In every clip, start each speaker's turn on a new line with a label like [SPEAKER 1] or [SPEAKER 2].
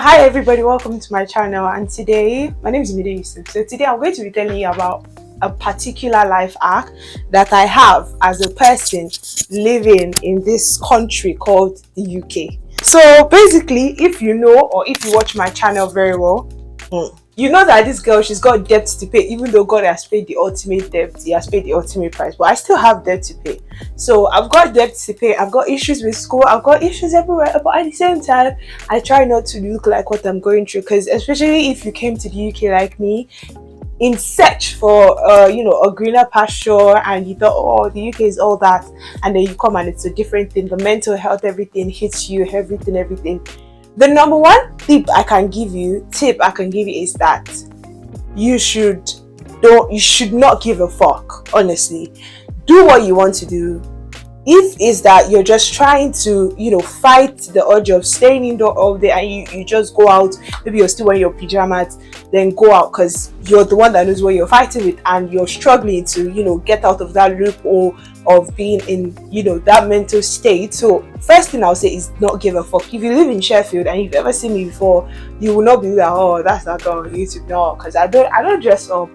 [SPEAKER 1] Hi everybody, welcome to my channel. And today, my name is Mide Yusuf. So today I'm going to be telling you about a particular life hack that I have as a person living in this country called the UK. So basically, if you know or if you watch my channel very well, you know that this girl, she's got debts to pay. Even though God has paid the ultimate debt, he has paid the ultimate price, but I still have debt to pay. So I've got debts to pay, I've got issues with school, I've got issues everywhere, but at the same time I try not to look like what I'm going through, because especially if you came to the UK like me in search for a greener pasture, and you thought, oh, the UK is all that, and then you come and it's a different thing. The mental health, everything hits you, everything. The number one tip I can give you is that you should you should not give a fuck. Honestly, do what you want to do. If is that you're just trying to fight the urge of staying indoor all day, and you just go out, maybe you're still wearing your pajamas, then go out because you're the one that knows what you're fighting with, and you're struggling to get out of that loophole of being in that mental state. So first thing I'll say is not give a fuck. If you live in Sheffield and you've ever seen me before, you will not be like, oh, that's not on YouTube. No, because I don't dress up.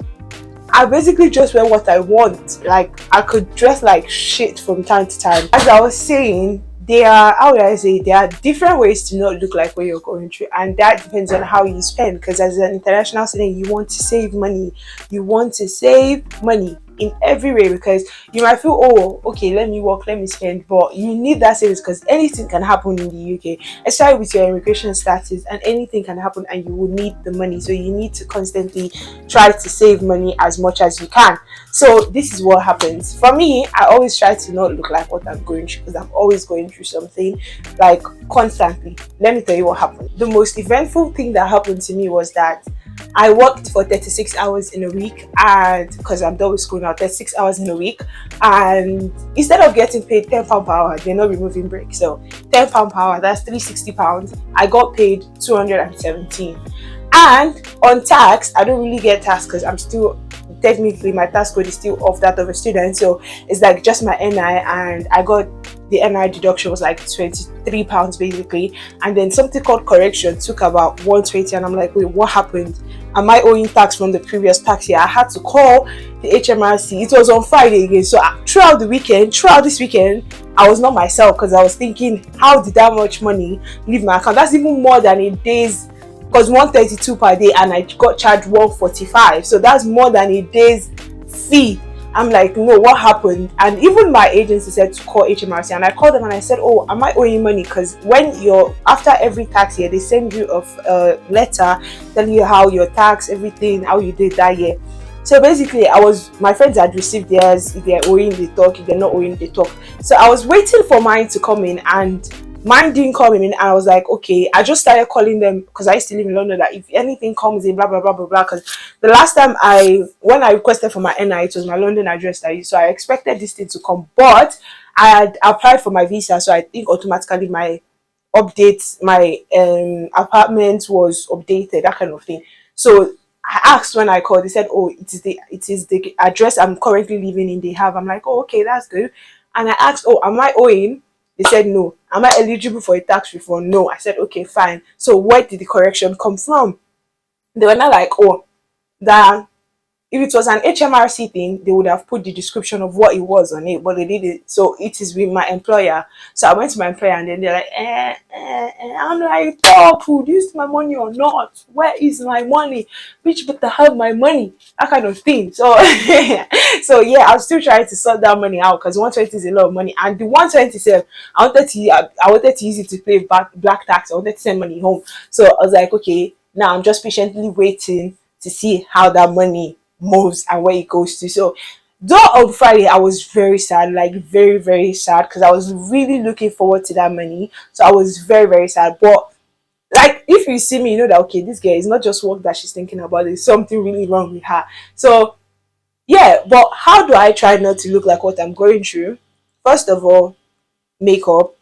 [SPEAKER 1] I basically just wear what I want. Like, I could dress like shit from time to time. As I was saying, there are different ways to not look like what you're going through, and that depends on how you spend. Because as an international student, you want to save money. You want to save money in every way, because you might feel, oh, okay, let me work, let me spend, but you need that savings because anything can happen in the UK, especially with your immigration status, and anything can happen and you will need the money. So you need to constantly try to save money as much as you can. So this is what happens for me. I always try to not look like what I'm going through, because I'm always going through something, like, constantly. Let me tell you what happened. The most eventful thing that happened to me was that I worked for 36 hours in a week, and because I'm done with school now, 36 hours in a week, and instead of getting paid £10 per hour, they're not removing breaks, so £10 per hour, that's £360. I got paid 217. And on tax, I don't really get tax because I'm still, technically my tax code is still off that of a student, so it's like just my NI, and I got the NI deduction was like £23 basically, and then something called correction took about 120, and I'm like, wait, what happened? Am I owing tax from the previous tax year? I had to call the HMRC. It was on Friday again, so throughout this weekend, I was not myself, because I was thinking, how did that much money leave my account? That's even more than a day's, because 132 per day, and I got charged 145, so that's more than a day's fee. I'm like, no, what happened? And even my agency said to call HMRC, and I called them and I said, oh, am I owing money? Because when you're, after every tax year, they send you a letter telling you how your tax, everything, how you did that year. So basically, my friends had received theirs. If they're owing, they talk. If they're not owing, they talk. So I was waiting for mine to come in, and mine didn't come in, and I was like, okay. I just started calling them, because I used to live in London, that if anything comes in, blah blah blah blah blah. Because the last time when I requested for my NI, it was my London address that I used, so I expected this thing to come, but I had applied for my visa, so I think automatically my apartment was updated, that kind of thing. So I asked when I called, they said, oh, it is the address I'm currently living in, they have. I'm like, oh, okay, that's good. And I asked, oh, am I owing? They said no. Am I eligible for a tax refund? No. I said, okay, fine. So where did the correction come from? They were not like, oh, that if it was an HMRC thing, they would have put the description of what it was on it, but they did it. So it is with my employer. So I went to my employer, and then they're like, I'm like, oh, who used my money or not? Where is my money? Bitch, better have my money. That kind of thing. So, so yeah, I'm still trying to sort that money out, because 120 is a lot of money, and the 127, I wanted to use it to pay black tax. I wanted to send money home. So I was like, okay, now I'm just patiently waiting to see how that money moves and where it goes to. So though on Friday I was very sad, like very very sad, because I was really looking forward to that money. So I was very very sad. But like, if you see me, you know that, okay, this girl is not just work that she's thinking about, there's something really wrong with her. So yeah, but how do I try not to look like what I'm going through? First of all, makeup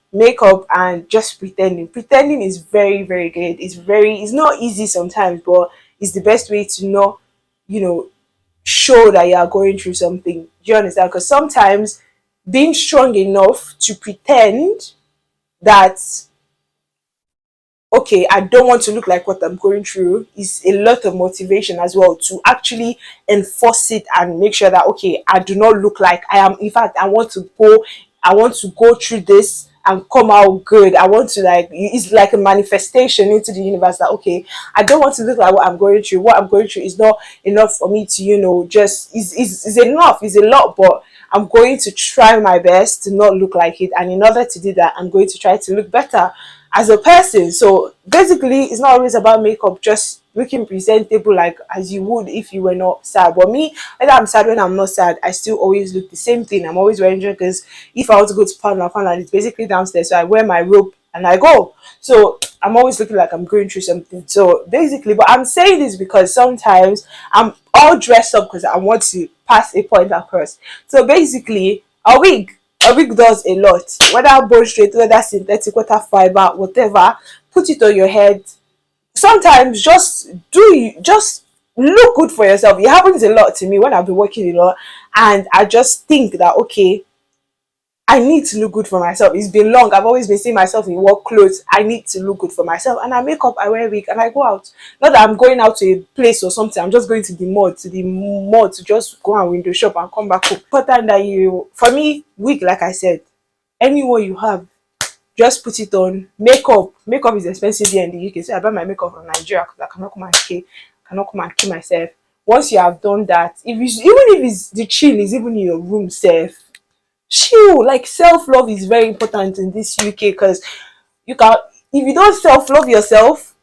[SPEAKER 1] and just pretending is very very good. It's not easy sometimes, but it's the best way to not you know show that you are going through something. Do you understand? Because sometimes being strong enough to pretend that okay, I don't want to look like what I'm going through, is a lot of motivation as well to actually enforce it and make sure that, okay, I do not look like I am. In fact, I want to go through this and come out good. I want to, like, it's like a manifestation into the universe that, okay, I don't want to look like what I'm going through. What I'm going through is not enough for me to, just is enough, is a lot, but I'm going to try my best to not look like it. And in order to do that, I'm going to try to look better as a person. So basically, it's not always about makeup, just looking presentable like as you would if you were not sad. But me, whether I'm sad when I'm not sad, I still always look the same thing. I'm always wearing because if I want to go to Pound, it's basically downstairs. So I wear my robe and I go. So I'm always looking like I'm going through something. So basically, but I'm saying this because sometimes I'm all dressed up because I want to pass a point across. So basically, a wig does a lot. Whether bone straight, whether synthetic, whether fiber, whatever, put it on your head. Sometimes just look good for yourself. It happens a lot to me when I've been working a lot, and I just think that, okay, I need to look good for myself. It's been long. I've always been seeing myself in work clothes. I need to look good for myself. And I make up, I wear wig, and I go out. Not that I'm going out to a place or something. I'm just going to the mall to just go and window shop and come back home. Important that for me, wig, like I said, anyone you have, just put it on. Makeup is expensive here in the UK, so I buy my makeup from Nigeria because I cannot come and kill myself. Once you have done that, even if it's the chill is even in your room safe, chill. Like, self-love is very important in this UK because you can if you don't self-love yourself,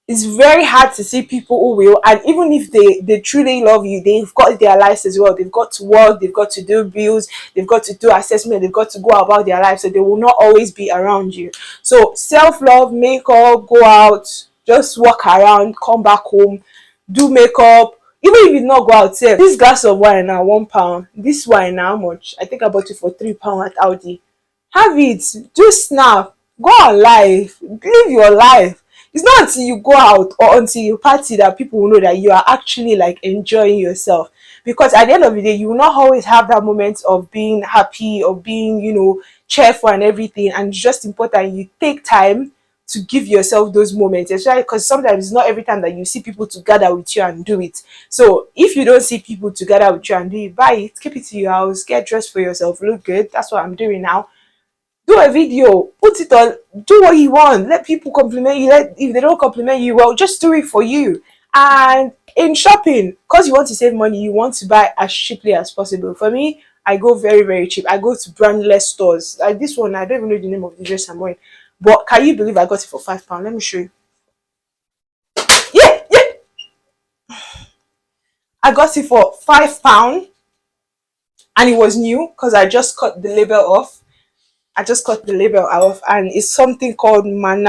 [SPEAKER 1] it's very hard to see people who will. And even if they truly love you, they've got their lives as well. They've got to work, they've got to do bills, they've got to do assessment, they've got to go about their lives, so they will not always be around you. So self-love, makeup, go out, just walk around, come back home, do makeup. Even if you not go out, sef, this glass of wine now £1. This wine now how much? I think I bought it for £3 at Audi. Have it, do snap, go on live, live your life. It's not until you go out or until you party that people will know that you are actually like enjoying yourself. Because at the end of the day, you will not always have that moment of being happy or being, cheerful and everything. And it's just important you take time to give yourself those moments. Especially because sometimes it's not every time that you see people together with you and do it. So if you don't see people together with you and do it, buy it, keep it to your house, get dressed for yourself, look good. That's what I'm doing now. Do a video, put it on, do what you want, let people compliment you. If they don't compliment you, well, just do it for you. And in shopping, because you want to save money, you want to buy as cheaply as possible. For me, I go very, very cheap. I go to brandless stores like this one. I don't even know the name of the dress I'm wearing, but can you believe I got it for £5? Let me show you. Yeah, yeah, I got it for £5, and it was new because I just cut the label off. And it's something called Nana.co.uk.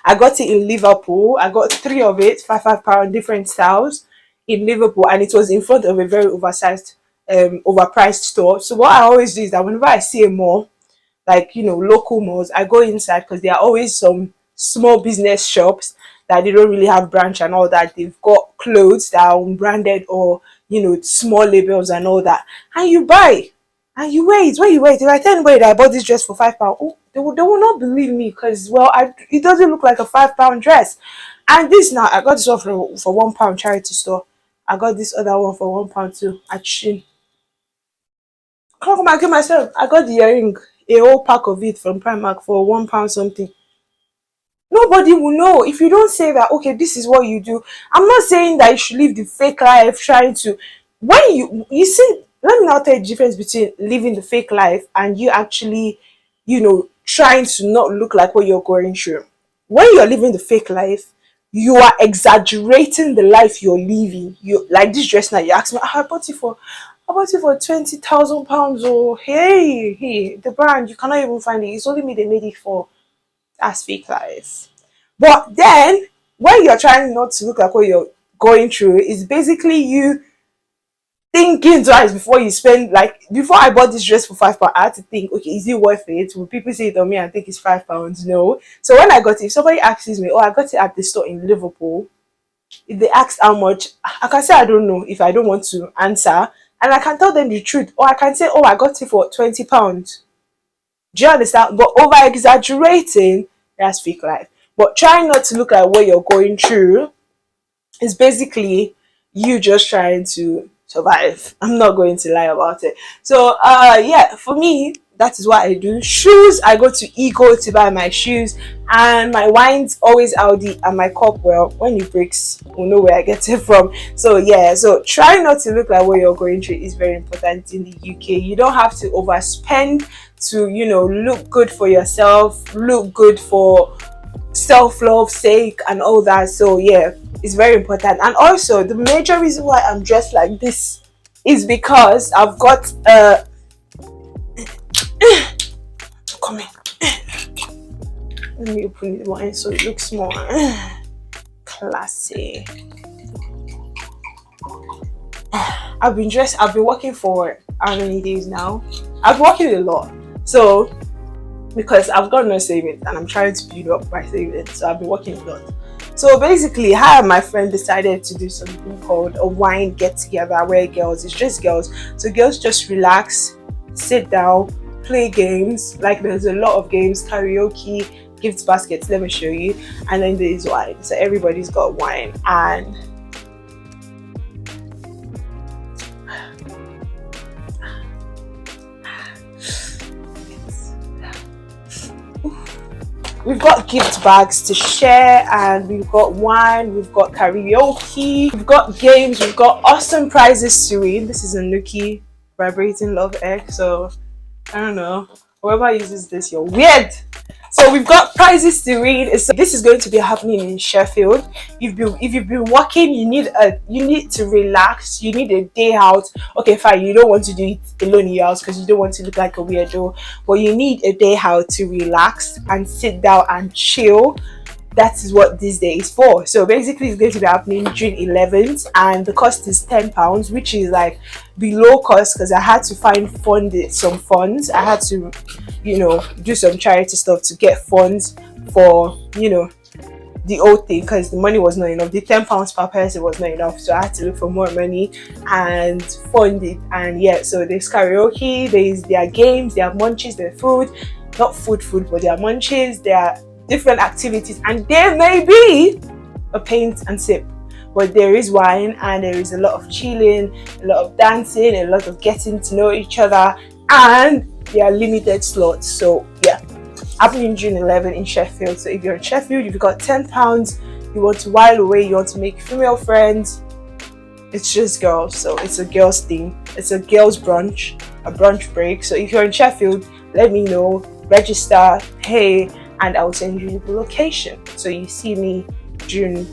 [SPEAKER 1] I got it in Liverpool. I got three of it, £5, different styles in Liverpool, and it was in front of a very overpriced store. So what I always do is that whenever I see a mall, like, local malls, I go inside because there are always some small business shops that they don't really have branch and all that. They've got clothes that are unbranded or, small labels and all that, and you buy and you wait. When you wait, if I tell anybody that I bought this dress for £5, oh, they will not believe me because, well, it doesn't look like a £5 dress. And this now, I got this one for £1 charity store. I got this other one for £1 too at Shein. Come and give myself. I got the earring, a whole pack of it from Primark for £1 something. Nobody will know if you don't say that, okay, this is what you do. I'm not saying that you should live the fake life trying to, when you see, let me now tell you the difference between living the fake life and you actually, trying to not look like what you're going through. When you're living the fake life, you are exaggerating the life you're living. You, like this dress now, you ask me, "Ah, I bought it for £20,000. Oh, hey, the brand, you cannot even find it. It's only me they made it for. That's fake life." But then, when you're trying not to look like what you're going through, it's basically you thinking twice before you spend. Like, before I bought this dress for £5, I had to think, okay, is it worth it? Will people say it on me and think it's £5? No. So when I got it, if somebody asks me, oh, I got it at the store in Liverpool, if they ask how much, I can say I don't know if I don't want to answer. And I can tell them the truth. Or I can say, oh, I got it for £20. Do you understand? But over exaggerating, that's fake life. But trying not to look at what you're going through is basically you just trying to survive. I'm not going to lie about it. So yeah, for me, that is what I do. Shoes, I go to Ego to buy my shoes, and my wine's always Audi, and my cup, well, when it breaks, we'll know where I get it from. So yeah, so try not to look like what you're going through is very important in the UK. You don't have to overspend to, look good for yourself, look good for self-love sake and all that. So yeah, it's very important. And also the major reason why I'm dressed like this is because I've got come here, let me open it wine so it looks more classy. I've been working for how many days now? I've been working a lot, so because I've got no savings and I'm trying to build up my savings, so I've been working a lot. So basically, I and my friend decided to do something called a wine get together where it's just girls. So girls just relax, sit down, play games. Like there's a lot of games, karaoke, gift baskets, let me show you. And then there's wine. So everybody's got wine, and we've got gift bags to share, and we've got wine, we've got karaoke, we've got games, we've got awesome prizes to win. This is a Nuki vibrating love egg, so I don't know. Whoever uses this, you're weird. So we've got prizes to win. This is going to be happening in Sheffield. If you've been working, you need to relax. You need a day out. Okay, fine. You don't want to do it alone in your house because you don't want to look like a weirdo. But you need a day out to relax and sit down and chill. That is what this day is for. So basically, it's going to be happening June 11th, and the cost is £10, which is like below cost because I had to find some funds. I had to, do some charity stuff to get funds for, the whole thing because the money was not enough. The £10 per person was not enough, so I had to look for more money and fund it. And yeah, so there's karaoke, there are games, there are munchies, there are food, not food, but there are munchies, there are different activities, and there may be a paint and sip, but there is wine, and there is a lot of chilling, a lot of dancing, a lot of getting to know each other, and there are limited slots. So yeah, happening June 11 in Sheffield. So if you're in Sheffield, if you've got £10, you want to while away, you want to make female friends, it's just girls, so it's a girls thing. It's a girls brunch, a brunch break. So if you're in Sheffield, let me know, register, pay, and I will send you the location. So you see me June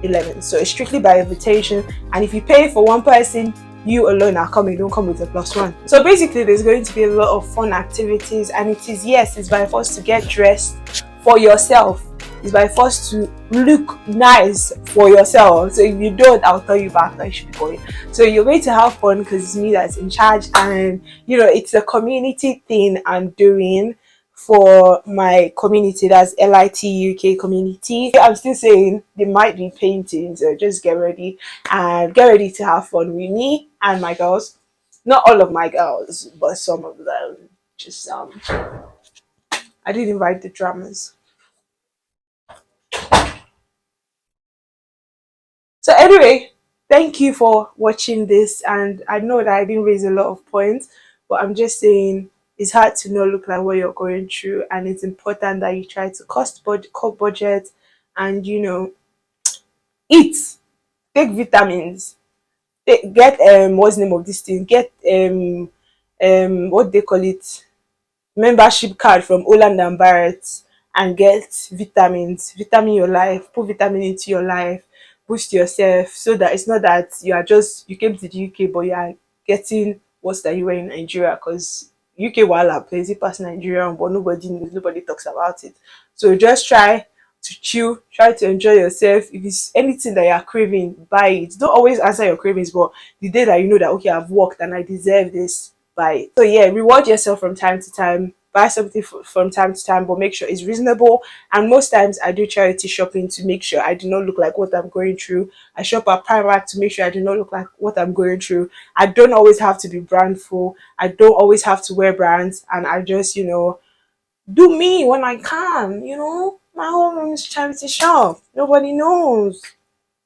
[SPEAKER 1] 11th. So it's strictly by invitation. And if you pay for one person, you alone are coming, don't come with a plus one. So basically, there's going to be a lot of fun activities, and it's by force to get dressed for yourself. It's by force to look nice for yourself. So if you don't, I'll tell you back that you should be going. So you're going to have fun because it's me that's in charge, and it's a community thing I'm doing for my community. That's LIT UK community. I'm still saying there might be paintings, so just get ready to have fun with me and my girls. Not all of my girls, but some of them. Just I did invite the drummers. So anyway, thank you for watching this, and I know that I didn't raise a lot of points, but I'm just saying it's hard to not look like what you're going through, and it's important that you try to cut budget, and eat, take vitamins, get what's the name of this thing, get what they call it, membership card from Holland and Barrett, and get vitamins, vitamin your life, put vitamin into your life, boost yourself, so that it's not that you came to the UK but you are getting worse than you were in Nigeria, because UK wahala plenty pass Nigeria, but nobody knows, nobody talks about it. So just try to chill, try to enjoy yourself. If it's anything that you're craving, buy it. Don't always answer your cravings, but the day that you know that, okay, I've worked and I deserve this, buy it. So yeah, reward yourself from time to time, buy something from time to time, but make sure it's reasonable. And most times I do charity shopping to make sure I do not look like what I'm going through. I shop at Primark to make sure I do not look like what I'm going through. I don't always have to be brandful, I don't always have to wear brands, and I just do me when I can, you know. My home is charity shop. Nobody knows,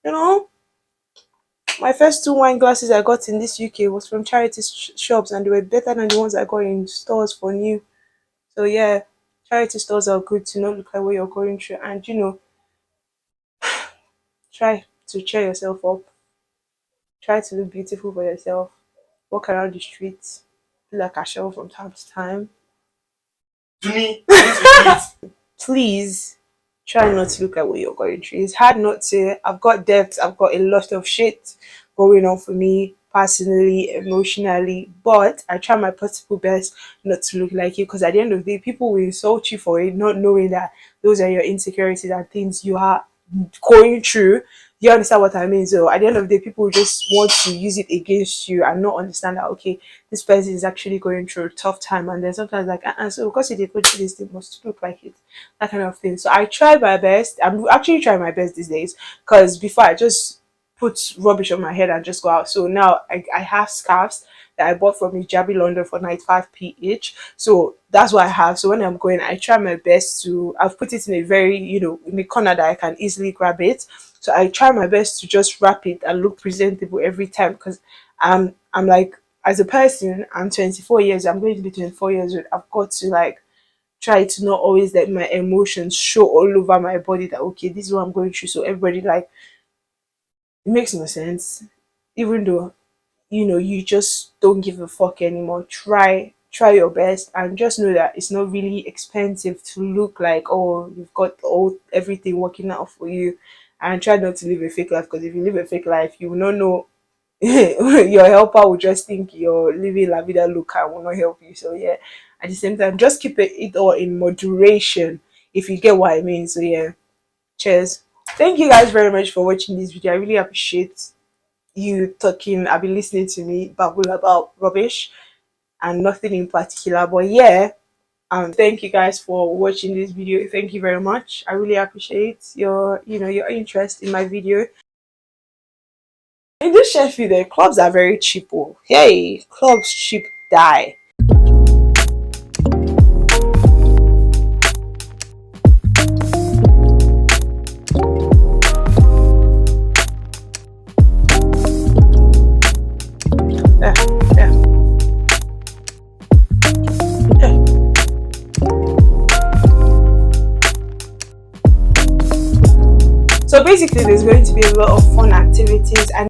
[SPEAKER 1] you know. My first two wine glasses I got in this UK was from charity shops, and they were better than the ones I got in stores for new. So yeah, charity stores are good to not look like what you're going through, and you know, try to cheer yourself up. Try to look beautiful for yourself. Walk around the streets, feel like a shell from time to time. To me, please try not to look at what you're going through. It's hard not to. I've got debts, I've got a lot of shit going on for me personally, emotionally, but I try my possible best not to look like you, because at the end of the day, people will insult you for it, not knowing that those are your insecurities and things you are going through. You understand what I mean? So at the end of the day, people just want to use it against you and not understand that, okay, this person is actually going through a tough time. And then sometimes like, so because you did go through this, they must look like it, that kind of thing. So I try my best. I'm actually trying my best these days, because before I just put rubbish on my head and just go out. So now I have scarves that I bought from Hijabi London for 95p each. So that's what I have. So when I'm going, I try my best to, I've put it in a very, you know, in a corner that I can easily grab it. So I try my best to just wrap it and look presentable every time, because I'm like, as a person, I'm 24 years, I'm going to be 24 years old. I've got to like try to not always let my emotions show all over my body that, okay, this is what I'm going through. So everybody like, it makes no sense. Even though, you know, you just don't give a fuck anymore. Try your best, and just know that it's not really expensive to look like, oh, you've got all everything working out for you. And try not to live a fake life, because if you live a fake life, you will not know. Your helper will just think you're living la vida loca and will not help you. So yeah, at the same time, just keep it all in moderation, if you get what I mean. So yeah, cheers. Thank you guys very much for watching this video. I really appreciate you talking. I've been listening to me babble about rubbish and nothing in particular. But yeah, thank you guys for watching this video. Thank you very much. I really appreciate your, you know, your interest in my video. In this Sheffield, the clubs are very cheap. Oh, hey, clubs cheap die. Yeah, yeah, yeah. So basically, there's going to be a lot of fun activities, and